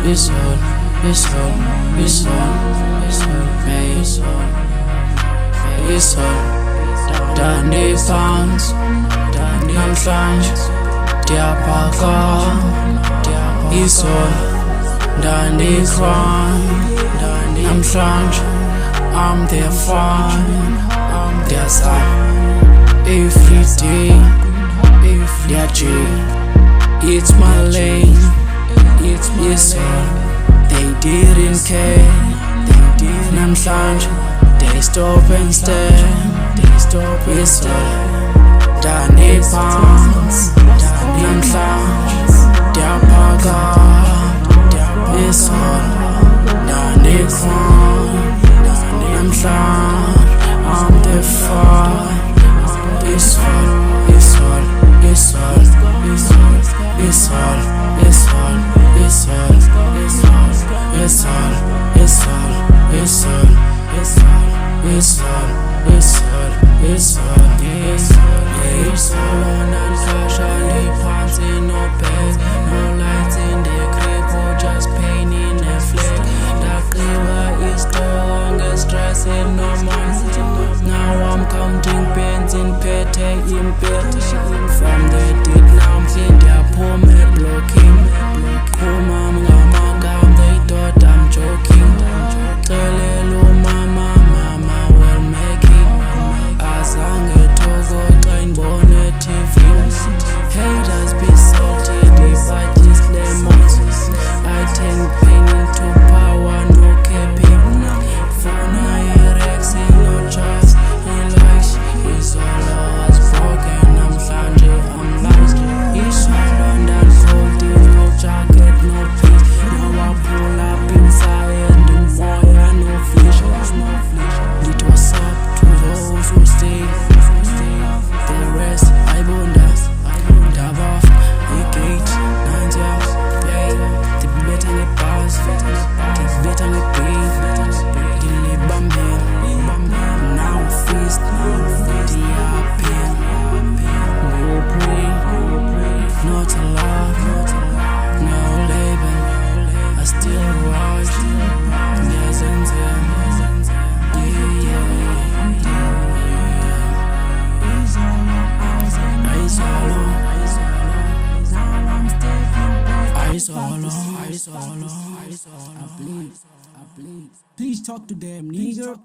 IZOLO, IZOLO, IZOLO, IZOLO, IZOLO, Dani pounds, namhlanje diyaphakama. IZOLO, Dani crime, namhlanje I'm there fine, there's every day, it's my lane, it's IZOLO, they didn't care, namhlanje they stop and stare, IZOLO, Dani pounds, namhlanje diyaphakama. IZOLO, Dani crime, namhlanje I'm the fire. IZOLO, IZOLO, IZOLO, IZOLO, IZOLO, IZOLO, IZOLO, IZOLO, IZOLO, IZOLO, no bed, no lights in the crib, or just pain in the flag. That river is the longest stressing no more. Now I'm counting pens in pete in bed. From the deep now I'm in their poor me blocking. Poor mom gamagam, they thought I'm joking. Tell hello mama, mama will make it. As I get to go train bonnet TV. Haters be salty, they fight these lemons. I take pain into power, no capping. For Rex, no trust, he likes. IZOLO has broken, I'm flanging, I'm lost. IZOLO and folding, no jacket, no peace. Now I pull up inside, the boy, no fish. It was up to those who stay. The rest, I bunda. Dab off, the gate, 9 hours, play. The bet on the bars, the bet on the beat, the lip bambin. Now feast, the appeal. No pray, not love, no label. I still watch, yes and IZOLO, please talk to them, nigga.